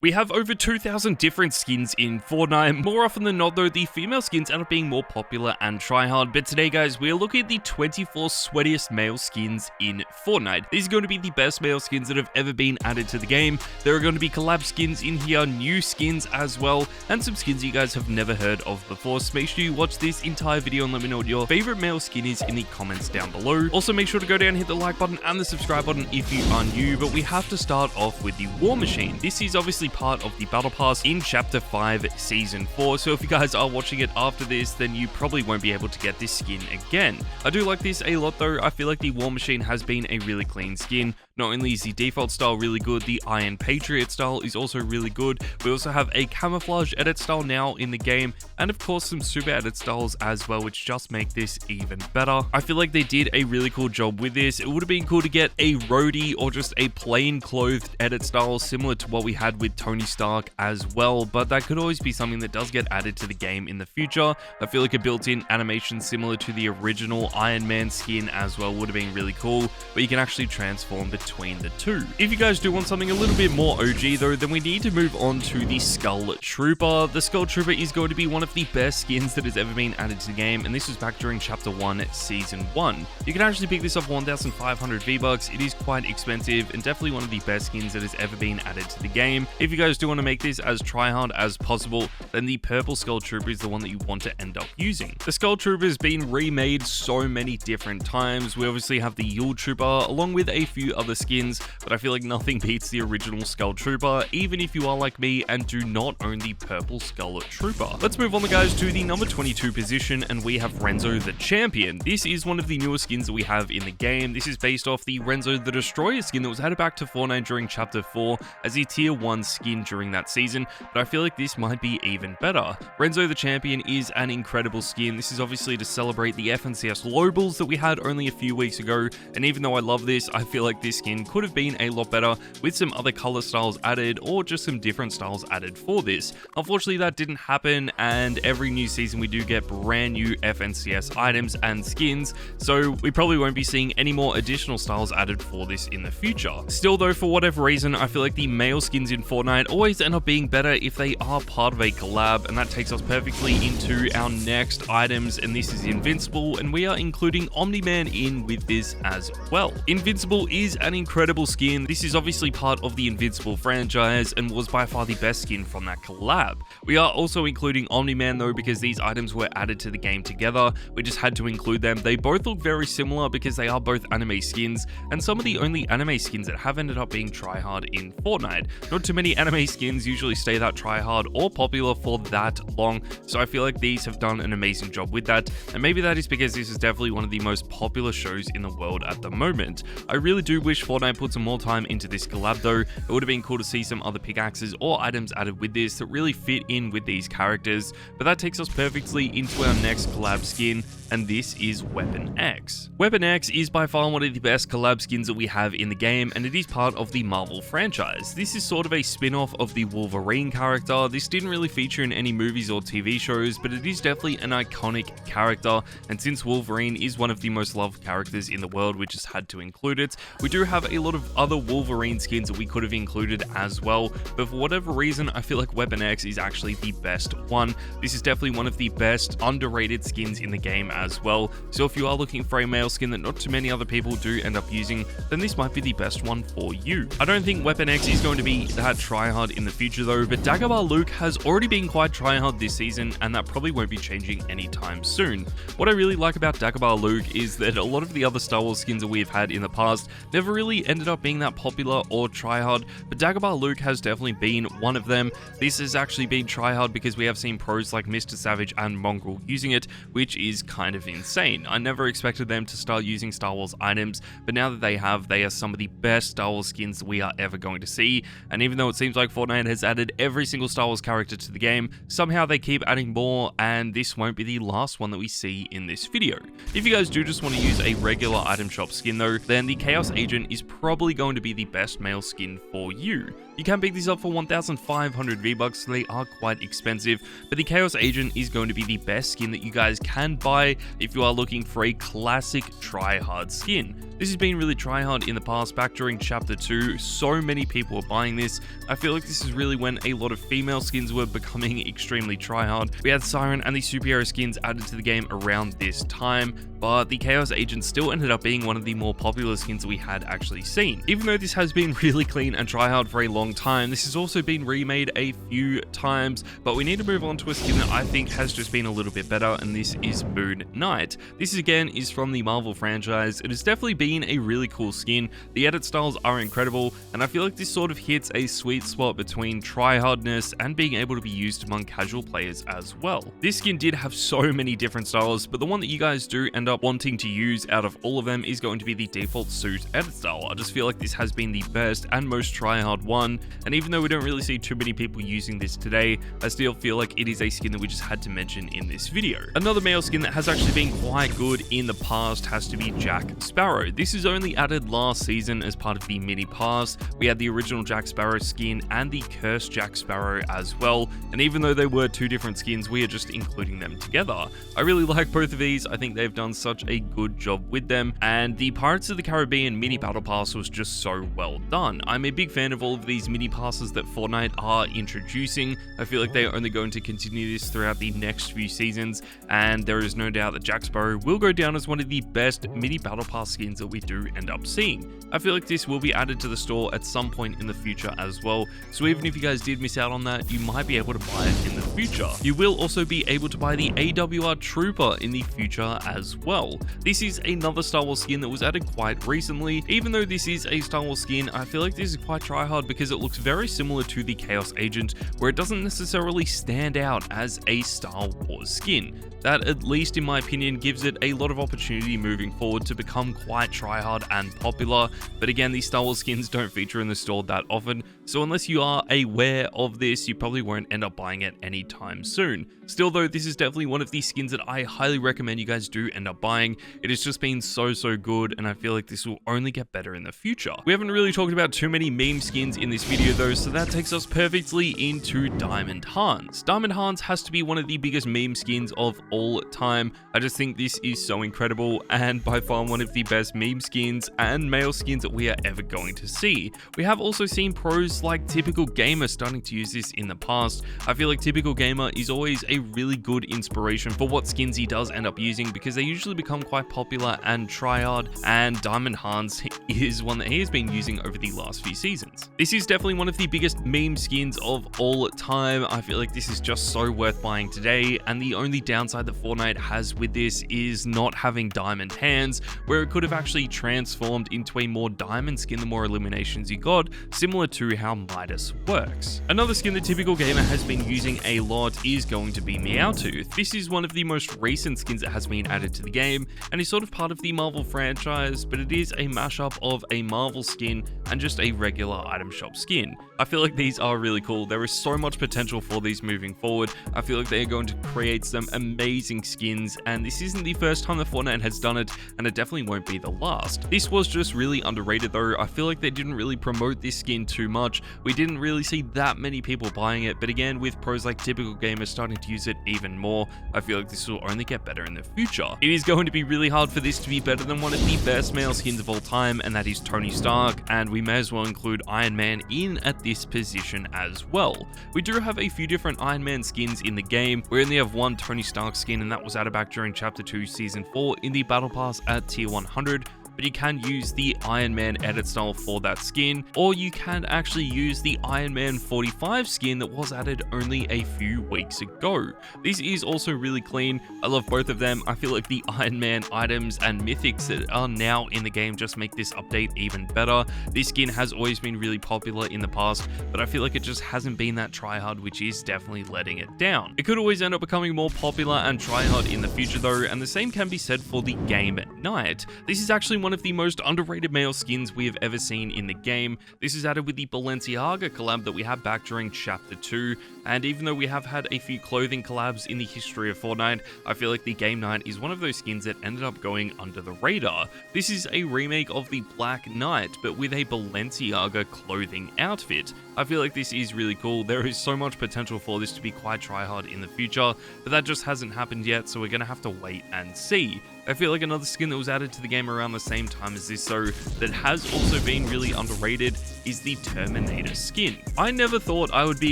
We have over 2,000 different skins in Fortnite. More often than not though, the female skins end up being more popular and tryhard, but today guys, we're looking at the 24 sweatiest male skins in Fortnite. These are going to be the best male skins that have ever been added to the game. There are going to be collab skins in here, new skins as well, and some skins you guys have never heard of before, so make sure you watch this entire video and let me know what your favorite male skin is in the comments down below. Also make sure to go down and hit the like button and the subscribe button if you are new, but we have to start off with the war machine. This is obviously part of the battle pass in chapter 5 season 4, so if you guys are watching it after this, then you probably won't be able to get this skin again. I do like this a lot though. I feel like the war machine has been a really clean skin. Not only is the default style really good, the Iron Patriot style is also really good. We also have a camouflage edit style now in the game, and of course some super edit styles as well, which just make this even better. I feel like they did a really cool job with this. It would have been cool to get a roadie or just a plain clothed edit style similar to what we had with Tony Stark as well, but that could always be something that does get added to the game in the future. I feel like a built-in animation similar to the original Iron Man skin as well would have been really cool, but you can actually transform between the two. If you guys do want something a little bit more OG though, then we need to move on to the Skull Trooper. The Skull Trooper is going to be one of the best skins that has ever been added to the game, and this was back during chapter 1 season 1. You can actually pick this up for 1,500 V-Bucks. It is quite expensive and definitely one of the best skins that has ever been added to the game. If you guys do want to make this as tryhard as possible, then the purple Skull Trooper is the one that you want to end up using. The Skull Trooper has been remade so many different times. We obviously have the Yule Trooper along with a few other skins, but I feel like nothing beats the original Skull Trooper, even if you are like me and do not own the purple Skull Trooper. Let's move on guys to the number 22 position, and we have Renzo the Champion. This is one of the newest skins that we have in the game. This is based off the Renzo the Destroyer skin that was added back to Fortnite during chapter 4 as a tier 1 skin during that season, but I feel like this might be even better. Renzo the Champion is an incredible skin. This is obviously to celebrate the FNCS globals that we had only a few weeks ago, and even though I love this, I feel like this skin could have been a lot better with some other color styles added or just some different styles added for this. Unfortunately, that didn't happen, and every new season we do get brand new FNCS items and skins, so we probably won't be seeing any more additional styles added for this in the future. Still though, for whatever reason, I feel like the male skins in Fortnite always end up being better if they are part of a collab, and that takes us perfectly into our next items, and this is Invincible, and we are including Omni-Man in with this as well. Invincible is an incredible skin. This is obviously part of the Invincible franchise and was by far the best skin from that collab. We are also including Omni-Man though because these items were added to the game together. We just had to include them. They both look very similar because they are both anime skins, and some of the only anime skins that have ended up being tryhard in Fortnite. Not too many anime skins usually stay that tryhard or popular for that long, so I feel like these have done an amazing job with that, and maybe that is because this is definitely one of the most popular shows in the world at the moment. I really do wish Fortnite put some more time into this collab though. It would have been cool to see some other pickaxes or items added with this that really fit in with these characters, but that takes us perfectly into our next collab skin, and this is Weapon X. Weapon X is by far one of the best collab skins that we have in the game, and it is part of the Marvel franchise. This is sort of a spin-off of the Wolverine character. This didn't really feature in any movies or TV shows, but it is definitely an iconic character, and since Wolverine is one of the most loved characters in the world, we just had to include it. We do have a lot of other Wolverine skins that we could have included as well, but for whatever reason, I feel like Weapon X is actually the best one. This is definitely one of the best underrated skins in the game as well, so if you are looking for a male skin that not too many other people do end up using, then this might be the best one for you. I don't think Weapon X is going to be that tryhard in the future though, but Dagobah Luke has already been quite tryhard this season, and that probably won't be changing anytime soon. What I really like about Dagobah Luke is that a lot of the other Star Wars skins that we've had in the past never really ended up being that popular or tryhard, but Dagobah Luke has definitely been one of them. This has actually been tryhard because we have seen pros like Mr. Savage and Mongrel using it, which is kind of insane. I never expected them to start using Star Wars items, but now that they have, they are some of the best Star Wars skins we are ever going to see, and even though it seems like Fortnite has added every single Star Wars character to the game, somehow they keep adding more, and this won't be the last one that we see in this video. If you guys do just want to use a regular item shop skin though, then the Chaos Agent is probably going to be the best male skin for you. You can pick these up for 1,500 V-Bucks, so they are quite expensive, but the Chaos Agent is going to be the best skin that you guys can buy if you are looking for a classic Tryhard skin. This has been really Tryhard in the past. Back during Chapter 2, so many people were buying this. I feel like this is really when a lot of female skins were becoming extremely Tryhard. We had Siren and the superhero skins added to the game around this time, but the Chaos Agent still ended up being one of the more popular skins that we had actually seen. Even though this has been really clean and Tryhard for a long time, this has also been remade a few times, but we need to move on to a skin that I think has just been a little bit better, and this is Moon Knight. This again is from the Marvel franchise. It has definitely been a really cool skin. The edit styles are incredible, and I feel like this sort of hits a sweet spot between tryhardness and being able to be used among casual players as well. This skin did have so many different styles, but the one that you guys do end up wanting to use out of all of them is going to be the default suit edit style. I just feel like this has been the best and most tryhard one, and even though we don't really see too many people using this today, I still feel like it is a skin that we just had to mention in this video. Another male skin that has actually been quite good in the past has to be Jack Sparrow. This is only added last season as part of the mini pass. We had the original Jack Sparrow skin and the cursed Jack Sparrow as well, and even though they were two different skins, we are just including them together. I really like both of these. I think they've done such a good job with them, and the Pirates of the Caribbean mini battle pass was just so well done. I'm a big fan of all of these mini passes that Fortnite are introducing. I feel like they are only going to continue this throughout the next few seasons, and there is no doubt that Jack Sparrow will go down as one of the best mini battle pass skins that we do end up seeing. I feel like this will be added to the store at some point in the future as well, so even if you guys did miss out on that, you might be able to buy it in the future. You will also be able to buy the AWR Trooper in the future as well. This is another Star Wars skin that was added quite recently. Even though this is a Star Wars skin, I feel like this is quite tryhard because it looks very similar to the Chaos Agent, where it doesn't necessarily stand out as a Star Wars skin. That, at least in my opinion, gives it a lot of opportunity moving forward to become quite tryhard and popular. But again, these Star Wars skins don't feature in the store that often, so unless you are aware of this, you probably won't end up buying it anytime soon. Still though, this is definitely one of the skins that I highly recommend you guys do end up buying. It has just been so good, and I feel like this will only get better in the future. We haven't really talked about too many meme skins in this video though, so that takes us perfectly into Diamond Hans. Diamond Hans has to be one of the biggest meme skins of all time. I just think this is so incredible, and by far one of the best meme skins and male skins that we are ever going to see. We have also seen pros like Typical Gamer starting to use this in the past. I feel like Typical Gamer is always a really good inspiration for what skins he does end up using, because they usually become quite popular and tryhard, and Diamond Hans is one that he has been using over the last few seasons. This is definitely one of the biggest meme skins of all time. I feel like this is just so worth buying today, and the only downside that Fortnite has with this is not having diamond hands, where it could have actually transformed into a more diamond skin the more eliminations you got, similar to how Midas works. Another skin that Typical Gamer has been using a lot is going to be Meowtooth. This is one of the most recent skins that has been added to the game, and is sort of part of the Marvel franchise, but it is a mashup of a Marvel skin and just a regular item shop skin. I feel like these are really cool. There is so much potential for these moving forward. I feel like they are going to create some amazing skins, and this isn't the first time that Fortnite has done it, and it definitely won't be the last. This was just really underrated though. I feel like they didn't really promote this skin too much. We didn't really see that many people buying it, but again, with pros like Typical Gamer starting to use it even more, I feel like this will only get better in the future. It is going to be really hard for this to be better than one of the best male skins of all time, and that is Tony Stark, and we may as well include Iron Man in at this position as well. We do have a few different Iron Man skins in the game. We only have one Tony Stark skin, and that was added back during Chapter 2 Season 4 in the Battle Pass at Tier 100. But you can use the Iron Man edit style for that skin, or you can actually use the Iron Man 45 skin that was added only a few weeks ago. This is also really clean. I love both of them. I feel like the Iron Man items and mythics that are now in the game just make this update even better. This skin has always been really popular in the past, but I feel like it just hasn't been that tryhard, which is definitely letting it down. It could always end up becoming more popular and tryhard in the future though, and the same can be said for the Game Knight. This is actually one one of the most underrated male skins we have ever seen in the game. This is added with the Balenciaga collab that we had back during Chapter 2, and even though we have had a few clothing collabs in the history of Fortnite, I feel like the Game Knight is one of those skins that ended up going under the radar. This is a remake of the Black Knight, but with a Balenciaga clothing outfit. I feel like this is really cool. There is so much potential for this to be quite tryhard in the future, but that just hasn't happened yet, so we're going to have to wait and see. I feel like another skin that was added to the game around the same time as this, so that has also been really underrated, is the Terminator skin. I never thought I would be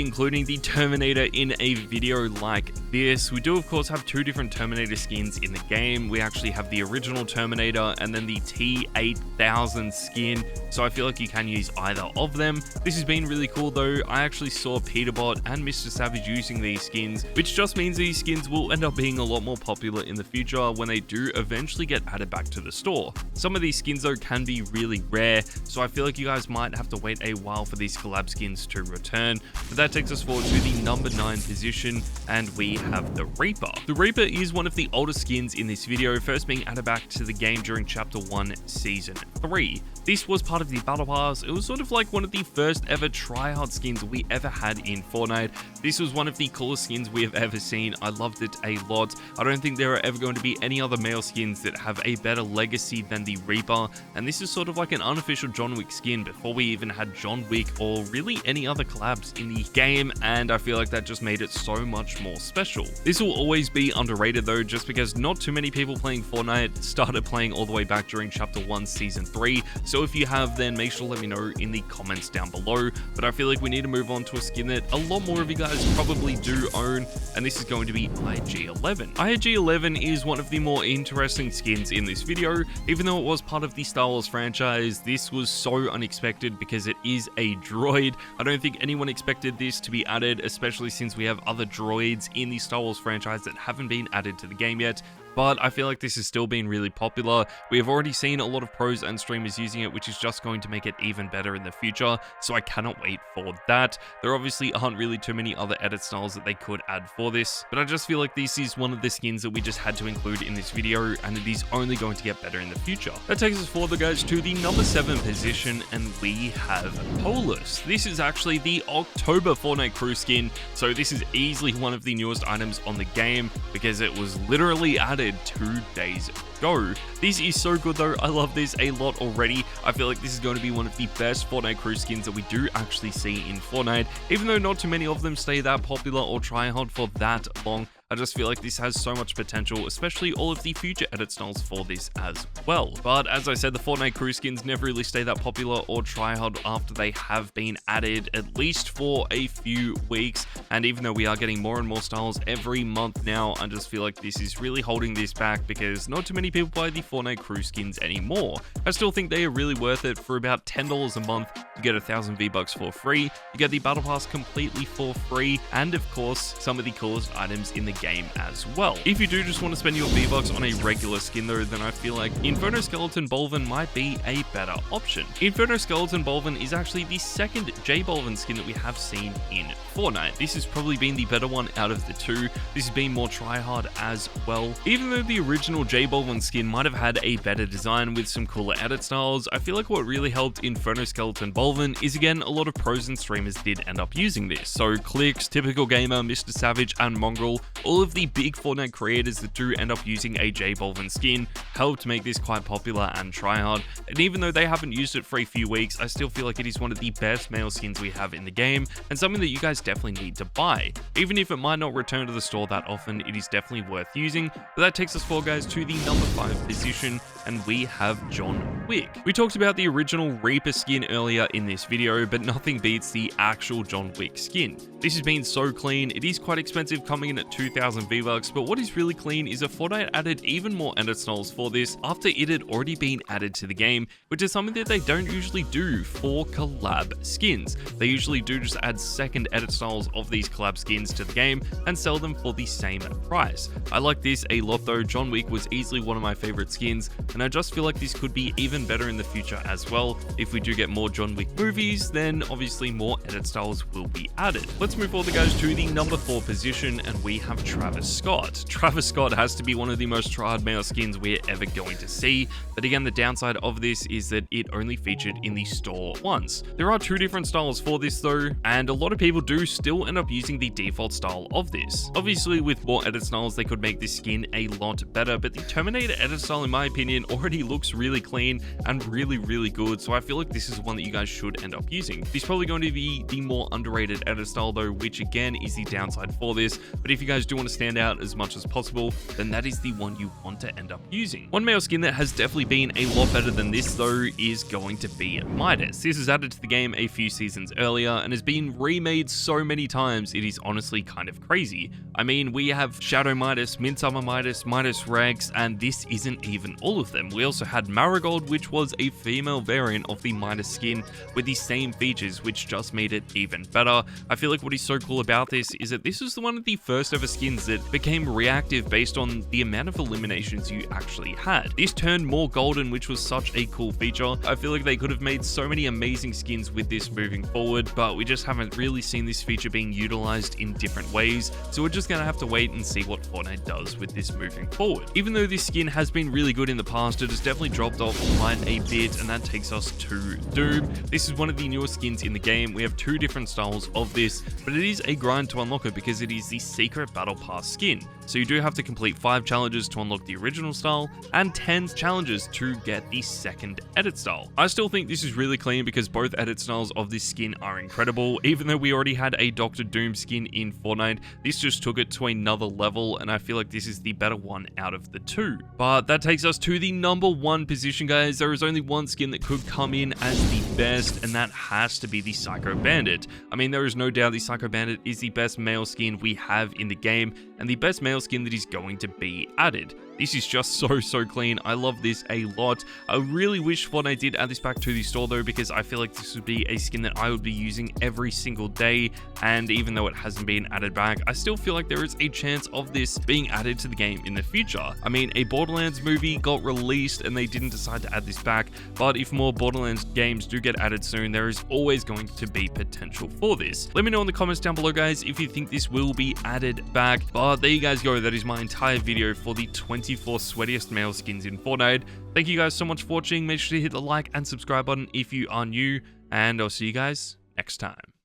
including the Terminator in a video like this. We do of course have two different Terminator skins in the game. We actually have the original Terminator and then the T8000 skin, so I feel like you can use either of them. This has been really cool though. I actually saw Peterbot and Mr. Savage using these skins, which just means these skins will end up being a lot more popular in the future when they do eventually get added back to the store. Some of these skins though can be really rare, so I feel like you guys might have to wait a while for these collab skins to return. But that takes us forward to the number 9 position, and we have the Reaper. The Reaper is one of the oldest skins in this video, first being added back to the game during Chapter 1 Season 3. This was part of the Battle Pass. It was sort of like one of the first ever tryhard skins we ever had in Fortnite. This was one of the coolest skins we have ever seen. I loved it a lot. I don't think there are ever going to be any other male skins that have a better legacy than the Reaper, and this is sort of like an unofficial John Wick skin before we even had John Wick or really any other collabs in the game, and I feel like that just made it so much more special. This will always be underrated though, just because not too many people playing Fortnite started playing all the way back during Chapter 1 Season 3, so if you have, then make sure to let me know in the comments down below. But I feel like we need to move on to a skin that a lot more of you guys probably do own, and this is going to be IG-11. IG-11 is one of the more interesting skins in this video. Even though it was part of the Star Wars franchise, this was so unexpected because it is a droid. I don't think anyone expected this to be added, especially since we have other droids in the Star Wars franchise that haven't been added to the game yet. But I feel like this has still been really popular. We have already seen a lot of pros and streamers using it, which is just going to make it even better in the future, so I cannot wait for that. There obviously aren't really too many other edit styles that they could add for this, but I just feel like this is one of the skins that we just had to include in this video, and it is only going to get better in the future. That takes us forward, guys, to the number 7 position, and we have Polus. This is actually the October Fortnite crew skin, so this is easily one of the newest items on the game because it was literally added 2 days ago. This is so good though. I love this a lot already. I feel like this is going to be one of the best Fortnite crew skins that we do actually see in Fortnite, even though not too many of them stay that popular or tryhard for that long. I just feel like this has so much potential, especially all of the future edit styles for this as well. But as I said, the Fortnite crew skins never really stay that popular or tryhard after they have been added, at least for a few weeks. And even though we are getting more and more styles every month now, I just feel like this is really holding this back because not too many people buy the Fortnite crew skins anymore. I still think they are really worth it. For about $10 a month, you get 1,000 V-Bucks for free, you get the Battle Pass completely for free, and of course, some of the coolest items in the game as well. If you do just want to spend your V-Bucks on a regular skin though, then I feel like Inferno Skeleton Bolvin might be a better option. Inferno Skeleton Bolvin is actually the second J Bolvin skin that we have seen in Fortnite. This has probably been the better one out of the two. This has been more tryhard as well. Even though the original J Bolvin skin might have had a better design with some cooler edit styles, I feel like what really helped Inferno Skeleton Bolvin is, again, a lot of pros and streamers did end up using this. So Clicks, Typical Gamer, Mr. Savage, and Mongrel, all of the big Fortnite creators that do end up using a J Bolvin skin helped make this quite popular and tryhard. And even though they haven't used it for a few weeks, I still feel like it is one of the best male skins we have in the game, and something that you guys definitely need to buy. Even if it might not return to the store that often, it is definitely worth using. But that takes us forward, guys, to the number 5 position, and we have John Wick. We talked about the original Reaper skin earlier in this video, but nothing beats the actual John Wick skin. This has been so clean. It is quite expensive, coming in at 2,000 V-Bucks, but what is really clean is that Fortnite added even more edit styles for this after it had already been added to the game, which is something that they don't usually do for collab skins. They usually do just add second edit styles of these collab skins to the game and sell them for the same price. I like this a lot though. John Wick was easily one of my favorite skins, and I just feel like this could be even even better in the future as well. If we do get more John Wick movies, then obviously more edit styles will be added. Let's move forward, guys, to the number 4 position, and we have Travis Scott. Travis Scott has to be one of the most tryhard male skins we're ever going to see, but again, the downside of this is that it only featured in the store once. There are 2 different styles for this though, and a lot of people do still end up using the default style of this. Obviously, with more edit styles, they could make this skin a lot better, but the Terminator edit style, in my opinion, already looks really clean and really good, so I feel like this is one that you guys should end up using. It's probably going to be the more underrated edit style though, which again is the downside for this, but if you guys do want to stand out as much as possible, then that is the one you want to end up using. One male skin that has definitely been a lot better than this though is going to be Midas. This is added to the game a few seasons earlier and has been remade so many times, it is honestly kind of crazy. I mean, we have Shadow Midas, Midsummer Midas, Midas Rex, and this isn't even all of them. We also had Marigold, which was a female variant of the Midas skin with the same features, which just made it even better. I feel like what is so cool about this is that this is one of the first ever skins that became reactive based on the amount of eliminations you actually had. This turned more golden, which was such a cool feature. I feel like they could have made so many amazing skins with this moving forward, but we just haven't really seen this feature being utilized in different ways, so we're just gonna have to wait and see what Fortnite does with this moving forward. Even though this skin has been really good in the past, it has definitely dropped off quite a bit, and that takes us to Doom. This is one of the newest skins in the game. We have 2 different styles of this, but it is a grind to unlock it because it is the secret battle pass skin. So you do have to complete 5 challenges to unlock the original style and 10 challenges to get the second edit style. I still think this is really clean because both edit styles of this skin are incredible. Even though we already had a Dr. Doom skin in Fortnite, this just took it to another level, and I feel like this is the better one out of the 2. But that takes us to the number 1 position, guys. There is only one skin that could come in as the best, and that has to be the Psycho Bandit. I mean, there is no doubt the Psycho Bandit is the best male skin we have in the game, and the best male skin that is going to be added. This is just so clean. I love this a lot. I really wish Fortnite did add this back to the store though, because I feel like this would be a skin that I would be using every single day, and even though it hasn't been added back, I still feel like there is a chance of this being added to the game in the future. I mean, a Borderlands movie got released and they didn't decide to add this back, but if more Borderlands games do get added soon, there is always going to be potential for this. Let me know in the comments down below, guys, if you think this will be added back. But there you guys go. That is my entire video for the 24 sweatiest male skins in Fortnite. Thank you guys so much for watching. Make sure to hit the like and subscribe button if you are new, and I'll see you guys next time.